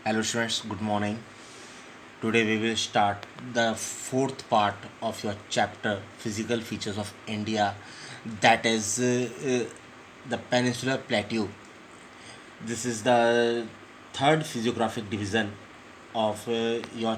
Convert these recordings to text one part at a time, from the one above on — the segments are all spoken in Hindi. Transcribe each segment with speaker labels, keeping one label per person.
Speaker 1: Hello students, good morning. Today we will start the fourth part of your chapter Physical Features of India, that is the Peninsular Plateau. This is the third physiographic division of your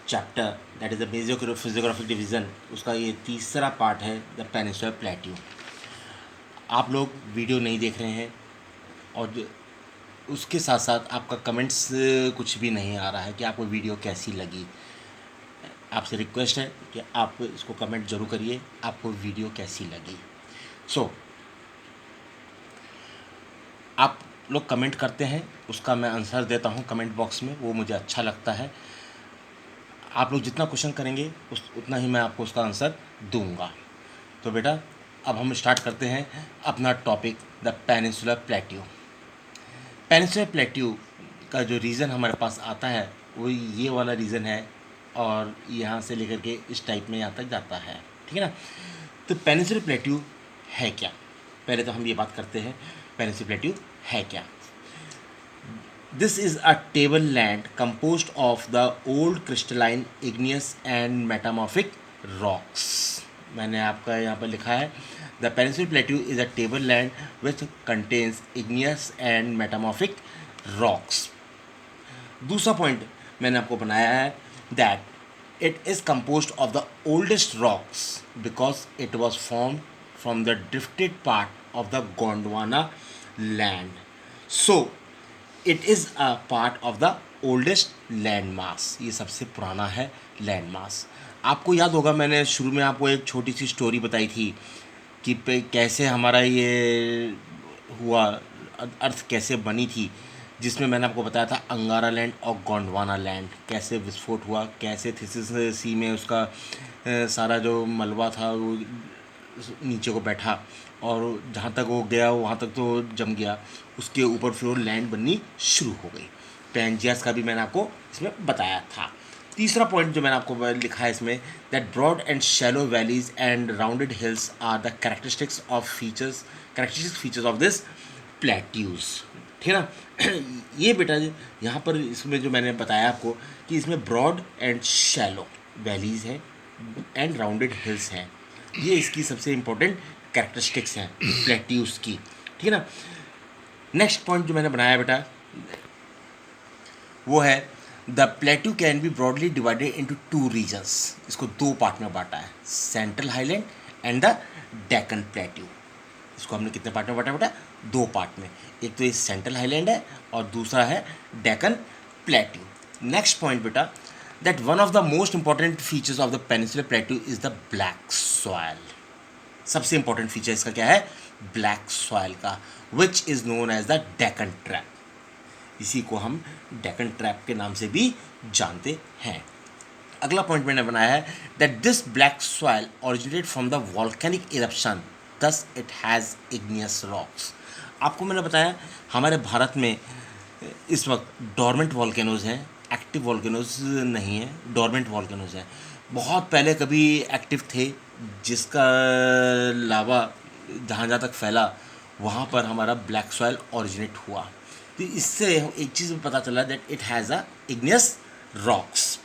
Speaker 1: chapter, that is the basic physiographic division. उसका ये तीसरा पार्ट है द पेनिसुलर प्लेट्यू. आप लोग वीडियो नहीं देख रहे हैं और उसके साथ साथ आपका कमेंट्स कुछ भी नहीं आ रहा है कि आपको वीडियो कैसी लगी. आपसे रिक्वेस्ट है कि आप इसको कमेंट जरूर करिए आपको वीडियो कैसी लगी. आप लोग कमेंट करते हैं, उसका मैं आंसर देता हूं कमेंट बॉक्स में, वो मुझे अच्छा लगता है. आप लोग जितना क्वेश्चन करेंगे उतना ही मैं आपको उसका आंसर दूंगा. तो बेटा अब हम स्टार्ट करते हैं अपना topic the peninsular plateau. Peninsular plateau का जो रीज़न हमारे पास आता है वो ये वाला रीज़न है और यहाँ से लेकर के इस टाइप में यहाँ तक जाता है. ठीक है ना. तो पेनिसुलर प्लेट्यू है क्या, पहले तो हम ये बात करते हैं पेनिसुलर प्लेट्यू है क्या. This is a table land composed of the old crystalline igneous and metamorphic rocks. मैंने आपका यहाँ पर लिखा है the peninsular plateau is a table land which contains igneous and metamorphic rocks. दूसरा पॉइंट मैंने आपको बनाया है that it is composed of the oldest rocks because it was form from the drifted part of the Gondwana land. So it is a part of the oldest land mass. ये सबसे पुराना है लैंड मास. आपको याद होगा मैंने शुरू में आपको एक छोटी सी स्टोरी बताई थी कि कैसे हमारा ये हुआ, अर्थ कैसे बनी थी, जिसमें मैंने आपको बताया था अंगारा लैंड और गोंडवाना लैंड कैसे विस्फोट हुआ, कैसे थीसिस सी में उसका सारा जो मलबा था वो नीचे को बैठा और जहाँ तक वो गया वहाँ तक तो जम गया, उसके ऊपर फिर लैंड बननी शुरू हो गई. पैंजियास का भी मैंने आपको इसमें बताया था. तीसरा पॉइंट जो मैंने आपको लिखा है इसमें that broad and shallow valleys and rounded hills are the characteristic features of this plateaus. ठीक है ना. ये बेटा यहाँ पर इसमें जो मैंने बताया आपको कि इसमें ब्रॉड एंड शैलो वैलीज हैं एंड राउंडेड हिल्स हैं. ये इसकी सबसे इम्पोर्टेंट कैरेक्टरिस्टिक्स हैं प्लेट्यूज की. ठीक है ना. नेक्स्ट पॉइंट जो मैंने बनाया बेटा वो है the plateau can be broadly divided into two reasons. इसको दो पार्ट में बांटा है, central highland and the Deccan plateau. इसको हमने कितने पार्ट में बांटा बेटा? दो पार्ट में. एक तो ये सेंट्रल हाईलैंड है और दूसरा है डेक्कन प्लेट्यू. नेक्स्ट पॉइंट बेटा that one of the most important features of the peninsular plateau is the black soil. सबसे इंपॉर्टेंट फीचर इसका क्या है? ब्लैक सॉयल का, which is known as the Deccan trap. इसी को हम डेक्कन ट्रैप के नाम से भी जानते हैं. अगला पॉइंट मैंने बनाया है that this black soil originated from the volcanic eruption, thus it has igneous rocks. आपको मैंने बताया हमारे भारत में इस वक्त डोरमेंट वॉल्केनोज हैं, एक्टिव वॉल्केनोज नहीं हैं, डोरमेंट वॉल्केनोज हैं. बहुत पहले कभी एक्टिव थे जिसका लावा जहाँ जहाँ तक फैला वहाँ पर हमारा ब्लैक सॉयल ओरिजिनेट हुआ. तो इससे एक चीज़ पता चला that it has a igneous rocks.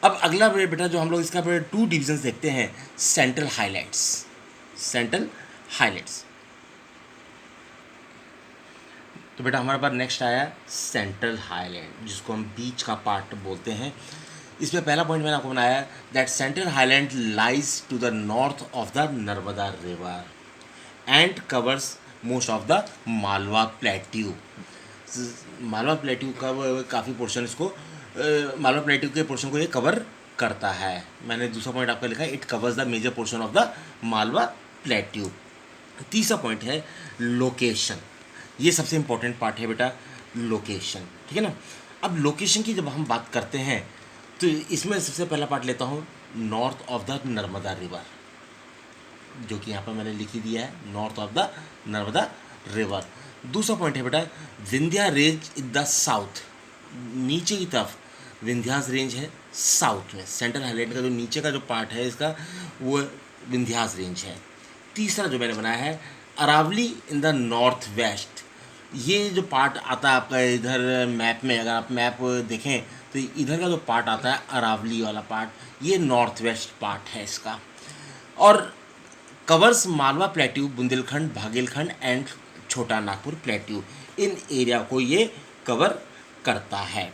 Speaker 1: अब अगला बेटा जो हम लोग इसका टू डिविजन्स देखते हैं, सेंट्रल हाईलैंड्स. सेंट्रल हाईलैंड्स तो बेटा हमारे पास नेक्स्ट आया सेंट्रल हाईलैंड, जिसको हम बीच का पार्ट बोलते हैं. इसमें पहला पॉइंट मैंने आपको बनाया that central highland lies to the north of the Narmada river and covers most of the Malwa plateau. Malwa plateau का काफ़ी पोर्शन इसको मालवा प्लेट्यू के पोर्शन को ये कवर करता है. मैंने दूसरा पॉइंट आपका लिखा है it covers the major portion of the Malwa plateau. तीसरा पॉइंट है लोकेशन. ये सबसे इंपॉर्टेंट पार्ट है बेटा, लोकेशन. ठीक है ना. अब लोकेशन की जब हम बात करते हैं तो इसमें सबसे पहला पार्ट लेता हूँ north of the Narmada river, जो कि यहाँ पर मैंने लिखी दिया है north of the Narmada river. दूसरा पॉइंट है बेटा Vindhya range in the south. नीचे की तरफ विंध्यास रेंज है साउथ में. सेंट्रल हाईलैंड का जो नीचे का जो पार्ट है इसका वो विंध्यास रेंज है. तीसरा जो मैंने बनाया है Aravali in the north west. ये जो पार्ट आता है आपका इधर मैप में, अगर आप मैप देखें तो इधर का जो पार्ट आता है अरावली वाला पार्ट, ये नॉर्थ वेस्ट पार्ट है इसका, और covers Malwa plateau, Bundelkhand, Baghelkhand and Chota Nagpur plateau, in area को ये कवर करता है।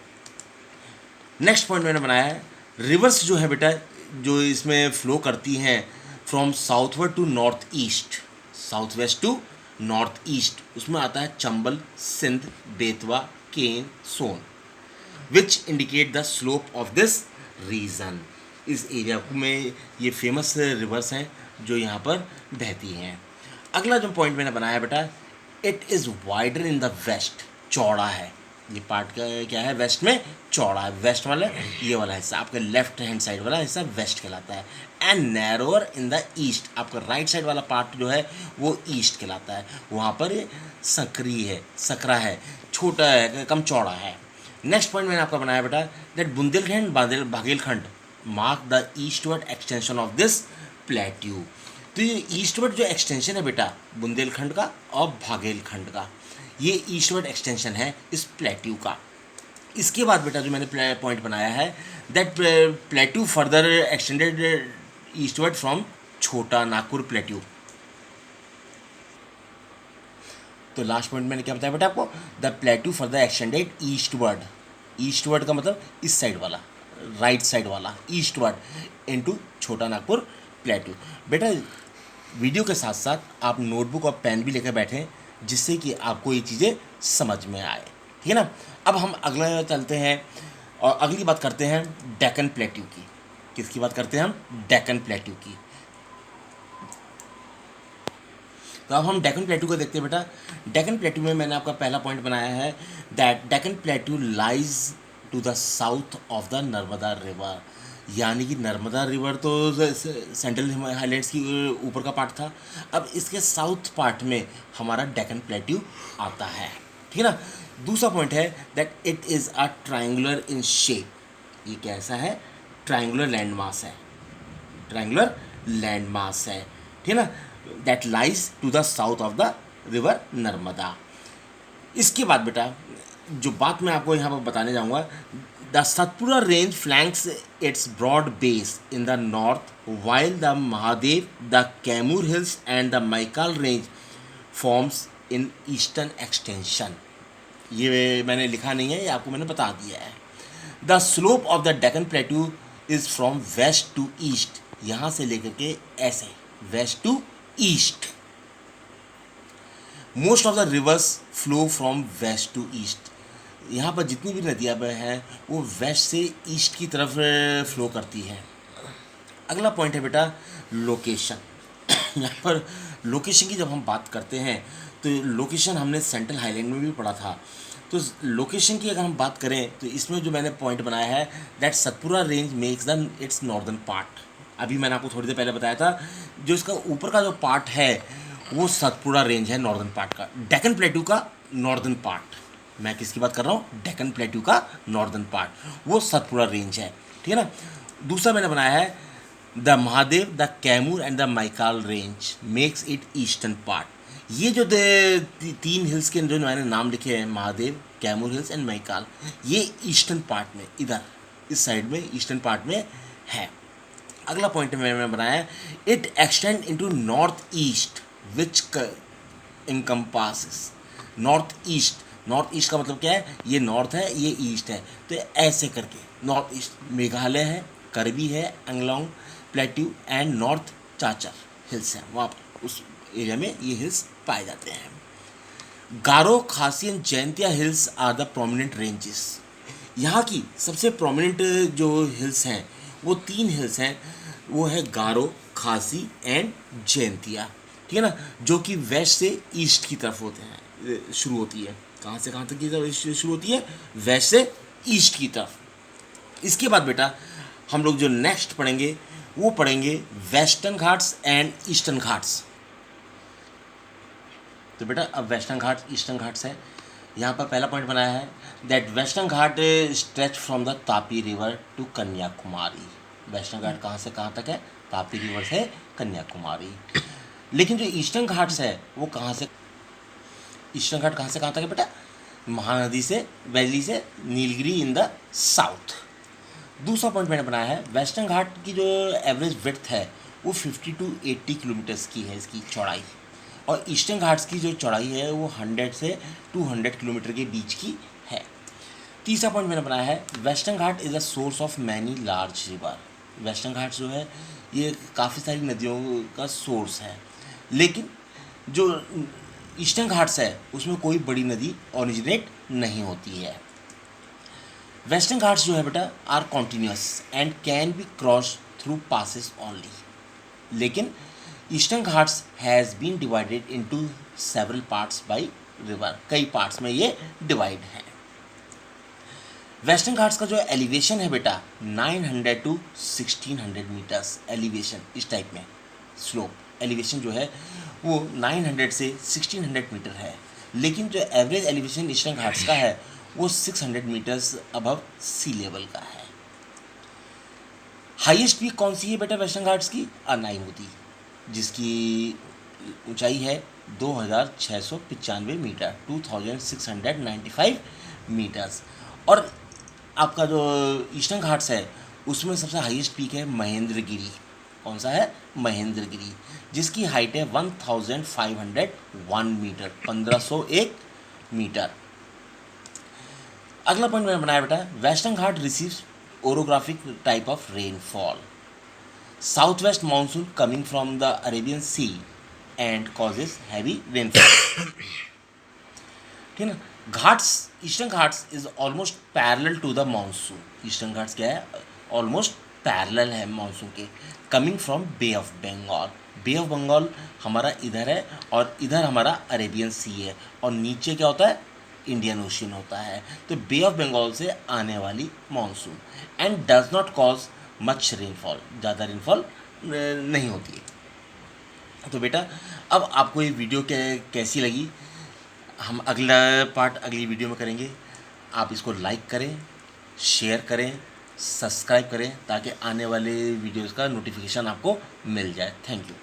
Speaker 1: नेक्स्ट पॉइंट मैंने बनाया है, रिवर्स जो है बेटा, जो इसमें फ्लो करती हैं from southward to north east, south west to north east, उसमें आता है Chambal, Sindh, Betwa, Ken, Son, which indicate the slope of this region. इस एरिया में ये फेमस रिवर्स हैं जो यहाँ पर बहती हैं। अगला जो पॉइंट मैंने बनाया बेटा, it is wider in the west, चौड़ा है ये पार्ट का, क्या है वेस्ट में चौड़ा है, वेस्ट वाला ये वाला हिस्सा आपका लेफ्ट हैंड साइड वाला हिस्सा वेस्ट कहलाता है, and narrower in the east, आपका राइट साइड वाला पार्ट जो है वो ईस्ट कहलाता है, वहाँ पर सकरा है, छोटा है, कम चौड़ा है। नेक्स्ट पॉइंट मैंने आपका बनाया बेटा, that Bundelkhand Baghelkhand mark the eastward extension of this plateau. तो ये ईस्टवर्ड जो एक्सटेंशन है बेटा बुंदेलखंड का और भागेलखंड का, ये ईस्टवर्ड एक्सटेंशन है इस प्लेट्यू का। इसके बाद बेटा जो मैंने पॉइंट बनाया है, that plateau further extended eastward from छोटा नागपुर प्लेट्यू। तो लास्ट पॉइंट मैंने क्या बताया बेटा आपको, the plateau further extended eastward, eastward का मतलब इस साइड वाला, राइट साइड वाला, ईस्टवर्ड इनटू छोटा नागपुर प्लेट्यू। बेटा वीडियो के साथ साथ आप नोटबुक और पेन भी लेकर बैठें, जिससे कि आपको ये चीज़ें समझ में आए, ठीक है ना। अब हम अगला चलते हैं और अगली बात करते हैं डेक्कन प्लेट्यू की। किसकी बात करते हैं हम, डेक्कन प्लेट्यू की। तो अब हम डेक्कन प्लेट्यू को देखते हैं बेटा। डेक्कन प्लेट्यू में मैंने आपका पहला पॉइंट बनाया है, that Deccan plateau lies to the south of the Narmada river, यानी कि नर्मदा रिवर तो सेंट्रल हाईलैंड्स की ऊपर का पार्ट था, अब इसके साउथ पार्ट में हमारा डेक्कन प्लेट्यू आता है, ठीक है ना। दूसरा पॉइंट है that it is a triangular in shape, ये कैसा है, ट्रायंगुलर लैंडमास है, ट्रायंगुलर लैंडमास है, ठीक है ना, that lies to the south of the river Narmada. इसके बाद बेटा जो बात मैं आपको यहाँ पर बताने जाऊँगा, the Satpura range flanks its broad base in the north, while the Mahadev, the Kaimur hills and the Maikal range forms in eastern extension. ये मैंने लिखा नहीं है, ये आपको मैंने बता दिया है। The slope of the Deccan plateau is from west to east, यहाँ से लेकर के ऐसे west to east. Most of the rivers flow from west to east, यहाँ पर जितनी भी नदियाँ हैं वो वेस्ट से ईस्ट की तरफ फ्लो करती हैं। अगला पॉइंट है बेटा लोकेशन। यहाँ पर लोकेशन की जब हम बात करते हैं तो लोकेशन हमने सेंट्रल हाईलैंड में भी पढ़ा था, तो लोकेशन की अगर हम बात करें तो इसमें जो मैंने पॉइंट बनाया है, that Satpura range makes the it's northern part. अभी मैंने आपको थोड़ी देर पहले बताया था, जो इसका ऊपर का जो पार्ट है वो सतपुरा रेंज है नॉर्दर्न पार्ट का, डेक्कन प्लेट्यू का नॉर्दर्न पार्ट। मैं किसकी बात कर रहा हूँ, डेक्कन प्लेट्यू का नॉर्दर्न पार्ट, वो सतपुरा रेंज है, ठीक है ना। दूसरा मैंने बनाया है the Mahadev, the Kaimur and the Maikal range makes it eastern part. ये जो तीन हिल्स के जो मैंने नाम लिखे हैं, महादेव, कैमूर हिल्स एंड मैकाल, ये ईस्टर्न पार्ट में, इधर इस साइड में ईस्टर्न पार्ट में है। अगला पॉइंट मैंने बनाया है, it extend into north east which encompasses north east. North east का मतलब क्या है, ये नॉर्थ है ये ईस्ट है, तो ऐसे करके नॉर्थ ईस्ट मेघालय है, करबी है, Anglong plateau and north Cachar hills हैं, वहाँ उस एरिया में ये हिल्स पाए जाते हैं। Garo, Khasi and Jaintia hills are the prominent ranges. यहाँ की सबसे प्रोमिनेंट जो हिल्स हैं वो तीन हिल्स हैं, वो है गारो, खासी एंड जैंतिया, ठीक है ना, जो कि वेस्ट से ईस्ट की तरफ होते हैं, शुरू होती है। कहाँ से कहाँ तक की तरफ शुरू होती है, वेस्ट से ईस्ट की तरफ। इसके बाद बेटा हम लोग जो नेक्स्ट पढ़ेंगे वो पढ़ेंगे western Ghats and eastern Ghats. तो बेटा अब वेस्टर्न घाट्स ईस्टर्न घाट्स है। यहाँ पर पहला पॉइंट बनाया है that western Ghat stretch from the Tapi river to Kanyakumari. Western Ghat कहाँ से कहाँ तक है, तापी रिवर से कन्याकुमारी। लेकिन जो ईस्टर्न घाट्स है वो कहाँ से, ईस्टर्न घाट कहाँ से कहाँ तक है बेटा? महानदी से, वैली से नीलगिरी इन द साउथ। दूसरा पॉइंट मैंने बनाया है, वेस्टर्न घाट की जो एवरेज विड्थ है वो 50 to 80 किलोमीटर्स की है इसकी चौड़ाई, और ईस्टर्न घाट्स की जो चौड़ाई है वो 100 से 200 किलोमीटर के बीच की है। तीसरा पॉइंट मैंने बनाया है, western Ghat is a source of many large river. Western Ghat जो है ये काफ़ी सारी नदियों का सोर्स है, लेकिन जो ईस्टर्न घाट्स है उसमें कोई बड़ी नदी ओरिजिनेट नहीं होती है। वेस्टर्न घाट्स जो है बेटा are continuous and can be cross through passes only, लेकिन eastern Ghats has been divided into several parts by river, कई पार्ट्स में ये डिवाइड है। वेस्टर्न घाट्स का जो एलिवेशन है बेटा 900 to 1600 मीटर्स एलिवेशन, इस टाइप में स्लोप एलिवेशन जो है वो 900 से 1600 मीटर है, लेकिन जो एवरेज एलिवेशन ईस्टर्न घाट्स का है वो 600 मीटर्स अबव सी लेवल का है। हाईएस्ट पीक कौन सी है बेटा वेस्टर्न घाट्स की? अनाईमुदी, जिसकी ऊंचाई है 2695 मीटर, 2695 मीटर्स। और आपका जो ईस्टर्न घाट्स है उसमें सबसे हाईएस्ट पीक है महेंद्रगिरी। कौन सा है? महेंद्रगिरी, जिसकी हाइट है 1501 मीटर, 1501 मीटर। अगला पॉइंट मैंने बनाया बेटा, western Ghat receives orographic type of rainfall, south west monsoon coming from the Arabian sea and causes heavy rainfall. ठीक है ना। Ghats, eastern Ghats is almost parallel to the monsoon. Eastern Ghats क्या है? ऑलमोस्ट पैरेलल है मानसून के, coming from bay of Bengal. Bay of Bengal हमारा इधर है और इधर हमारा अरेबियन सी है, और नीचे क्या होता है? इंडियन ओशियन होता है। तो बे ऑफ बंगाल से आने वाली monsoon and does not cause much rainfall, ज़्यादा रेनफॉल नहीं होती है। तो बेटा अब आपको ये वीडियो कैसी लगी, हम अगला पार्ट अगली वीडियो में करेंगे। आप इसको लाइक करें, शेयर करें, सब्सक्राइब करें, ताकि आने वाले वीडियोज़ का नोटिफिकेशन आपको मिल जाए। Thank you.